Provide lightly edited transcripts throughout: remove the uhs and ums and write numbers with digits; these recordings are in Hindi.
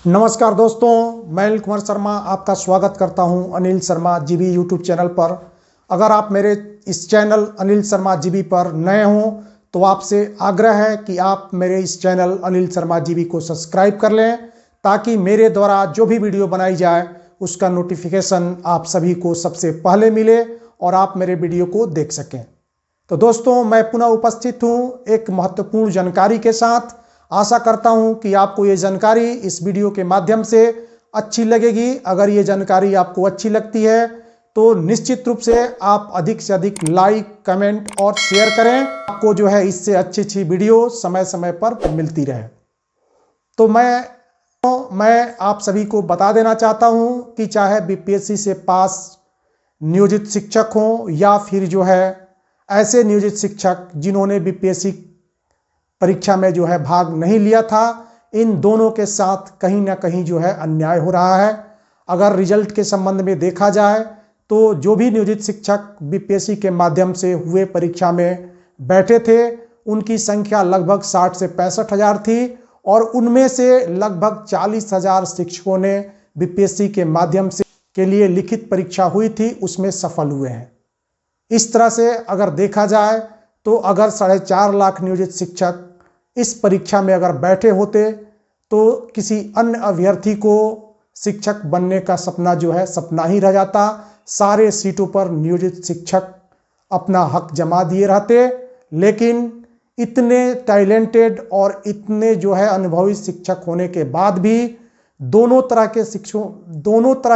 नमस्कार दोस्तों, मैं अनिल कुमार शर्मा आपका स्वागत करता हूं Anil Sharma GB YouTube channel पर। अगर आप मेरे इस चैनल अनिल शर्मा जीबी पर नए हों तो आपसे आग्रह है कि आप मेरे इस चैनल अनिल शर्मा जीबी को सब्सक्राइब कर लें ताकि मेरे द्वारा जो भी वीडियो बनाई जाए उसका नोटिफिकेशन आप सभी को सबसे पहले मिले और आप मेरे वीडियो को देख सकें। तो दोस्तों, मैं पुनः उपस्थित हूँ एक महत्वपूर्ण जानकारी के साथ। आशा करता हूं कि आपको ये जानकारी इस वीडियो के माध्यम से अच्छी लगेगी। अगर ये जानकारी आपको अच्छी लगती है तो निश्चित रूप से आप अधिक से अधिक लाइक, कमेंट और शेयर करें। आपको जो है इससे अच्छी अच्छी वीडियो समय समय पर मिलती रहे। तो मैं आप सभी को बता देना चाहता हूं कि चाहे बीपीएससी से पास नियोजित शिक्षक हों या फिर जो है ऐसे नियोजित शिक्षक जिन्होंने बीपीएससी परीक्षा में जो है भाग नहीं लिया था, इन दोनों के साथ कहीं ना कहीं जो है अन्याय हो रहा है। अगर रिजल्ट के संबंध में देखा जाए तो जो भी नियोजित शिक्षक बीपीएससी के माध्यम से हुए परीक्षा में बैठे थे उनकी संख्या लगभग 60 से 65 हज़ार थी और उनमें से लगभग 40 हज़ार शिक्षकों ने बीपीएससी के माध्यम से के लिए लिखित परीक्षा हुई थी उसमें सफल हुए हैं। इस तरह से अगर देखा जाए तो अगर 4.5 लाख नियोजित शिक्षक इस परीक्षा में अगर बैठे होते तो किसी अन्य अभ्यर्थी को शिक्षक बनने का सपना जो है सपना ही रह जाता। सारे सीटों पर नियोजित शिक्षक अपना हक जमा दिए रहते, लेकिन इतने टैलेंटेड और इतने जो है अनुभवी शिक्षक होने के बाद भी दोनों तरह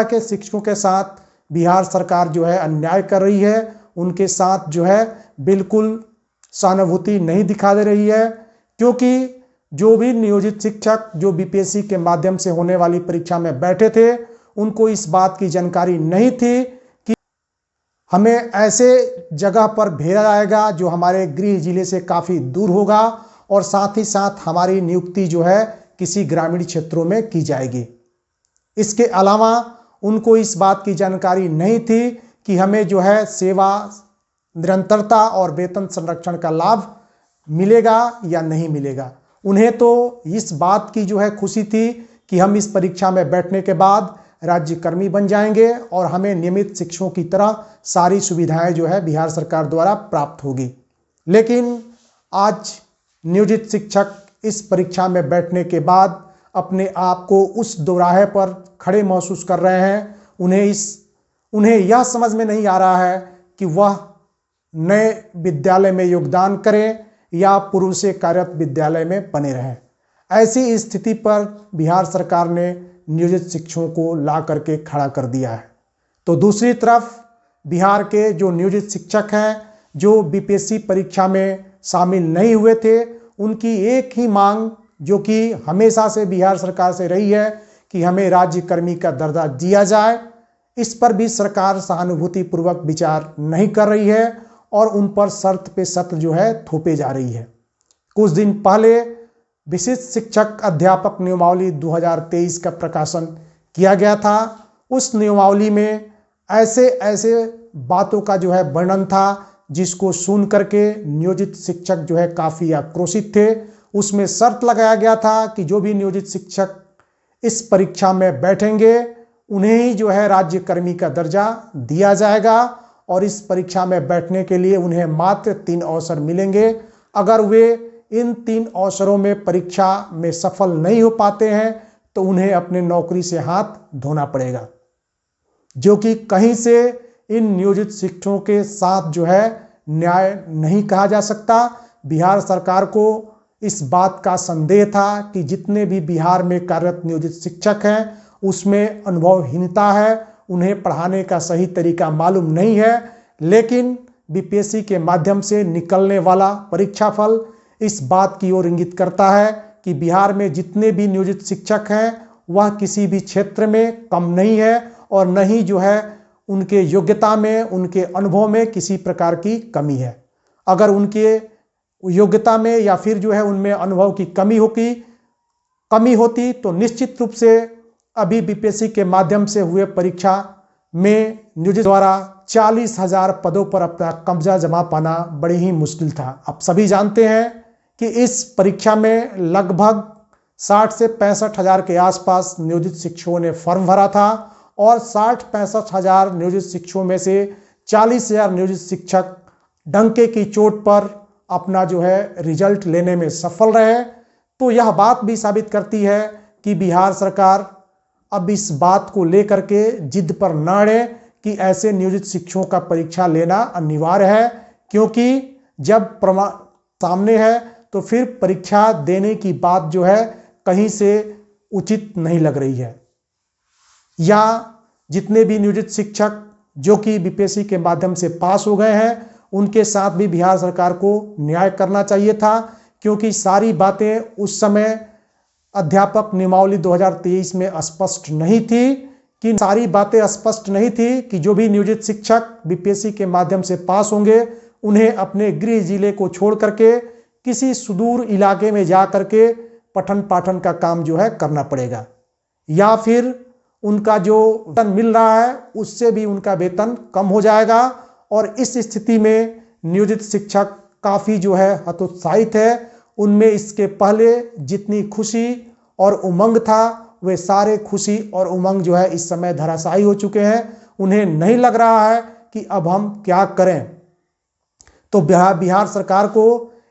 के शिक्षकों के साथ बिहार सरकार जो है अन्याय कर रही है। उनके साथ जो है बिल्कुल सहानुभूति नहीं दिखा दे रही है, क्योंकि जो भी नियोजित शिक्षक जो बीपीएससी के माध्यम से होने वाली परीक्षा में बैठे थे उनको इस बात की जानकारी नहीं थी कि हमें ऐसे जगह पर भेजा जाएगा जो हमारे गृह जिले से काफ़ी दूर होगा और साथ ही साथ हमारी नियुक्ति जो है किसी ग्रामीण क्षेत्रों में की जाएगी। इसके अलावा उनको इस बात की जानकारी नहीं थी कि हमें जो है सेवा निरंतरता और वेतन संरक्षण का लाभ मिलेगा या नहीं मिलेगा। उन्हें तो इस बात की जो है खुशी थी कि हम इस परीक्षा में बैठने के बाद राज्यकर्मी बन जाएंगे और हमें नियमित शिक्षकों की तरह सारी सुविधाएं जो है बिहार सरकार द्वारा प्राप्त होगी। लेकिन आज नियोजित शिक्षक इस परीक्षा में बैठने के बाद अपने आप को उस दोराहे पर खड़े महसूस कर रहे हैं। उन्हें यह समझ में नहीं आ रहा है कि वह नए विद्यालय में योगदान करें या पूर्व से कार्यरत विद्यालय में बने रहें। ऐसी स्थिति पर बिहार सरकार ने नियोजित शिक्षकों को ला करके खड़ा कर दिया है। तो दूसरी तरफ बिहार के जो नियोजित शिक्षक हैं जो बीपीएससी परीक्षा में शामिल नहीं हुए थे, उनकी एक ही मांग जो कि हमेशा से बिहार सरकार से रही है कि हमें राज्यकर्मी का दर्जा दिया जाए, इस पर भी सरकार सहानुभूति पूर्वक विचार नहीं कर रही है और उन पर शर्त पे शर्त जो है थोपे जा रही है। कुछ दिन पहले विशिष्ट शिक्षक अध्यापक नियमावली 2023 का प्रकाशन किया गया था। उस नियमावली में ऐसे बातों का जो है वर्णन था जिसको सुन करके नियोजित शिक्षक जो है काफ़ी आक्रोशित थे। उसमें शर्त लगाया गया था कि जो भी नियोजित शिक्षक इस परीक्षा में बैठेंगे उन्हें ही जो है राज्यकर्मी का दर्जा दिया जाएगा और इस परीक्षा में बैठने के लिए उन्हें मात्र 3 अवसर मिलेंगे। अगर वे इन 3 अवसरों में परीक्षा में सफल नहीं हो पाते हैं तो उन्हें अपने नौकरी से हाथ धोना पड़ेगा, जो कि कहीं से इन नियोजित शिक्षकों के साथ जो है न्याय नहीं कहा जा सकता। बिहार सरकार को इस बात का संदेह था कि जितने भी बिहार में कार्यरत नियोजित शिक्षक हैं उसमें अनुभवहीनता है, उन्हें पढ़ाने का सही तरीका मालूम नहीं है। लेकिन बीपीएससी के माध्यम से निकलने वाला परीक्षाफल इस बात की ओर इंगित करता है कि बिहार में जितने भी नियोजित शिक्षक हैं वह किसी भी क्षेत्र में कम नहीं है और न ही जो है उनके योग्यता में, उनके अनुभव में किसी प्रकार की कमी है। अगर उनके योग्यता में या फिर जो है उनमें अनुभव की कमी होती तो निश्चित रूप से अभी बीपीएससी के माध्यम से हुए परीक्षा में नियोजित द्वारा 40,000 पदों पर अपना कब्जा जमा पाना बड़ी ही मुश्किल था। आप सभी जानते हैं कि इस परीक्षा में लगभग 60 से 65 हजार के आसपास नियोजित शिक्षकों ने फॉर्म भरा था और 60-65 हजार नियोजित शिक्षकों में से 40 हजार नियोजित शिक्षक डंके की चोट पर अपना जो है रिजल्ट लेने में सफल रहे। तो यह बात भी साबित करती है कि बिहार सरकार अब इस बात को लेकर के जिद पर न अड़े कि ऐसे नियोजित शिक्षकों का परीक्षा लेना अनिवार्य है, क्योंकि जब प्रमाण सामने है तो फिर परीक्षा देने की बात जो है कहीं से उचित नहीं लग रही है। या जितने भी नियोजित शिक्षक जो कि बीपीएससी के माध्यम से पास हो गए हैं उनके साथ भी बिहार सरकार को न्याय करना चाहिए था, क्योंकि सारी बातें उस समय अध्यापक नियमावली 2023 में स्पष्ट नहीं थी कि सारी बातें स्पष्ट नहीं थी कि जो भी नियोजित शिक्षक बीपीएससी के माध्यम से पास होंगे उन्हें अपने गृह जिले को छोड़ करके किसी सुदूर इलाके में जा करके पठन पाठन का काम जो है करना पड़ेगा, या फिर उनका जो वेतन मिल रहा है उससे भी उनका वेतन कम हो जाएगा। और इस स्थिति में नियोजित शिक्षक काफ़ी जो है हतोत्साहित है। उनमें इसके पहले जितनी खुशी और उमंग था वे सारे खुशी और उमंग जो है इस समय धराशायी हो चुके हैं। उन्हें नहीं लग रहा है कि अब हम क्या करें। तो बिहार सरकार को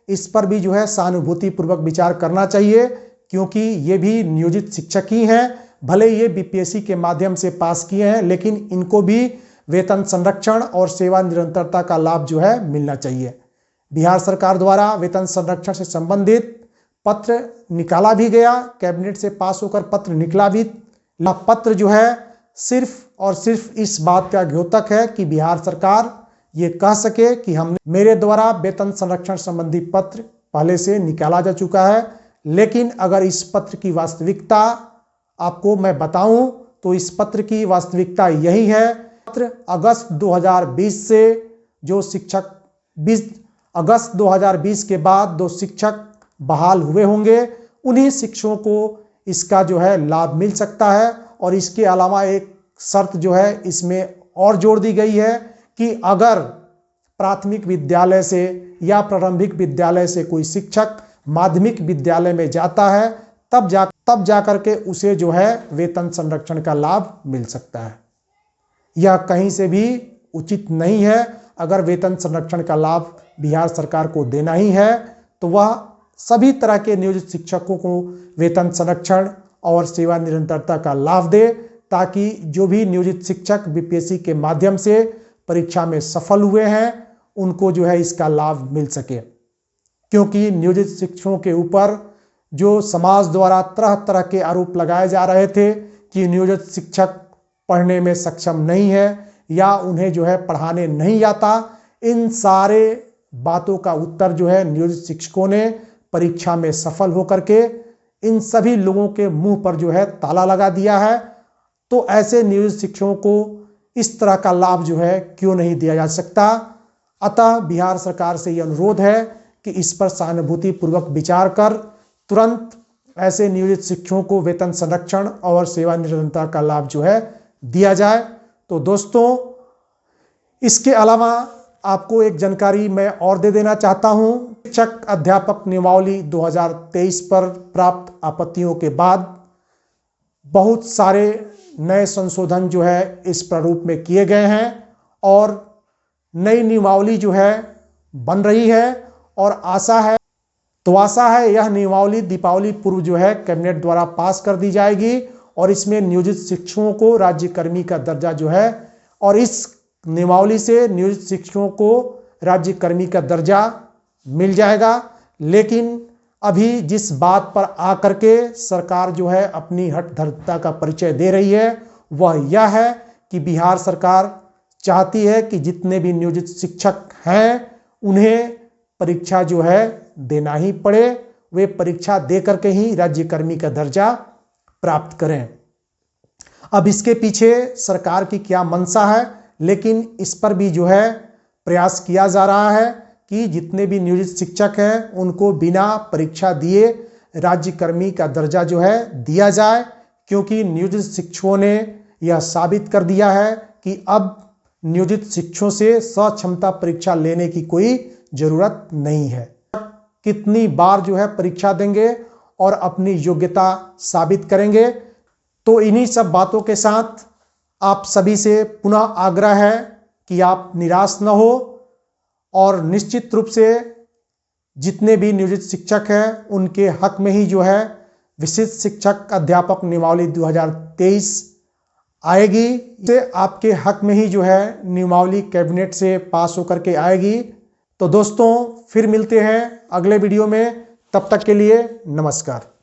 इस पर भी जो है सहानुभूतिपूर्वक विचार करना चाहिए, क्योंकि ये भी नियोजित शिक्षक ही हैं। भले ये बीपीएससी के माध्यम से पास किए हैं, लेकिन इनको भी वेतन संरक्षण और सेवा निरंतरता का लाभ जो है मिलना चाहिए। बिहार सरकार द्वारा वेतन संरक्षण से संबंधित पत्र निकाला भी गया, कैबिनेट से पास होकर पत्र निकला भी। पत्र जो है सिर्फ और सिर्फ इस बात का द्योतक है कि बिहार सरकार ये कह सके कि मेरे द्वारा वेतन संरक्षण संबंधी पत्र पहले से निकाला जा चुका है। लेकिन अगर इस पत्र की वास्तविकता आपको मैं बताऊं तो इस पत्र की वास्तविकता यही है। पत्र अगस्त 2020 से जो शिक्षक 20 अगस्त 2020 के बाद जो शिक्षक बहाल हुए होंगे उन्हीं शिक्षकों को इसका जो है लाभ मिल सकता है। और इसके अलावा एक शर्त जो है इसमें और जोड़ दी गई है कि अगर प्राथमिक विद्यालय से या प्रारंभिक विद्यालय से कोई शिक्षक माध्यमिक विद्यालय में जाता है तब जा करके उसे जो है वेतन संरक्षण का लाभ मिल सकता है। यह कहीं से भी उचित नहीं है। अगर वेतन संरक्षण का लाभ बिहार सरकार को देना ही है तो वह सभी तरह के नियोजित शिक्षकों को वेतन संरक्षण और सेवा निरंतरता का लाभ दे, ताकि जो भी नियोजित शिक्षक बीपीएससी के माध्यम से परीक्षा में सफल हुए हैं उनको जो है इसका लाभ मिल सके। क्योंकि नियोजित शिक्षकों के ऊपर जो समाज द्वारा तरह तरह के आरोप लगाए जा रहे थे कि नियोजित शिक्षक पढ़ने में सक्षम नहीं है या उन्हें जो है पढ़ाने नहीं आता, इन सारे बातों का उत्तर जो है नियोजित शिक्षकों ने परीक्षा में सफल होकर के इन सभी लोगों के मुंह पर जो है ताला लगा दिया है। तो ऐसे नियोजित शिक्षकों को इस तरह का लाभ जो है क्यों नहीं दिया जा सकता। अतः बिहार सरकार से यह अनुरोध है कि इस पर सहानुभूतिपूर्वक विचार कर तुरंत ऐसे नियोजित शिक्षकों को वेतन संरक्षण और सेवा निरंतरता का लाभ जो है दिया जाए। तो दोस्तों, इसके अलावा आपको एक जानकारी मैं और दे देना चाहता हूं। शिक्षक अध्यापक नियमावली 2023 पर प्राप्त आपत्तियों के बाद बहुत सारे नए संशोधन जो है इस प्रारूप में किए गए हैं और नई नियमावली जो है बन रही है और आशा है यह नियमावली दीपावली पूर्व जो है कैबिनेट द्वारा पास कर दी जाएगी और इसमें नियोजित शिक्षकों को राज्यकर्मी का दर्जा जो है और इस नियमावली से नियोजित शिक्षकों को राज्यकर्मी का दर्जा मिल जाएगा। लेकिन अभी जिस बात पर आकर के सरकार जो है अपनी हठधर्मिता का परिचय दे रही है वह यह है कि बिहार सरकार चाहती है कि जितने भी नियोजित शिक्षक हैं उन्हें परीक्षा जो है देना ही पड़े, वे परीक्षा दे करके ही राज्यकर्मी का दर्जा प्राप्त करें। अब इसके पीछे सरकार की क्या मंशा है, लेकिन इस पर भी जो है प्रयास किया जा रहा है कि जितने भी नियोजित शिक्षक हैं उनको बिना परीक्षा दिए राज्यकर्मी का दर्जा जो है दिया जाए। क्योंकि नियोजित शिक्षकों ने यह साबित कर दिया है कि अब नियोजित शिक्षकों से सक्षमता परीक्षा लेने की कोई जरूरत नहीं है। कितनी बार जो है परीक्षा देंगे और अपनी योग्यता साबित करेंगे। तो इन्हीं सब बातों के साथ आप सभी से पुनः आग्रह है कि आप निराश न हो और निश्चित रूप से जितने भी नियोजित शिक्षक हैं उनके हक में ही जो है विशिष्ट शिक्षक अध्यापक नियमावली 2023 आएगी। इसे आपके हक में ही जो है नियमावली कैबिनेट से पास होकर के आएगी। तो दोस्तों फिर मिलते हैं अगले वीडियो में, तब तक के लिए नमस्कार।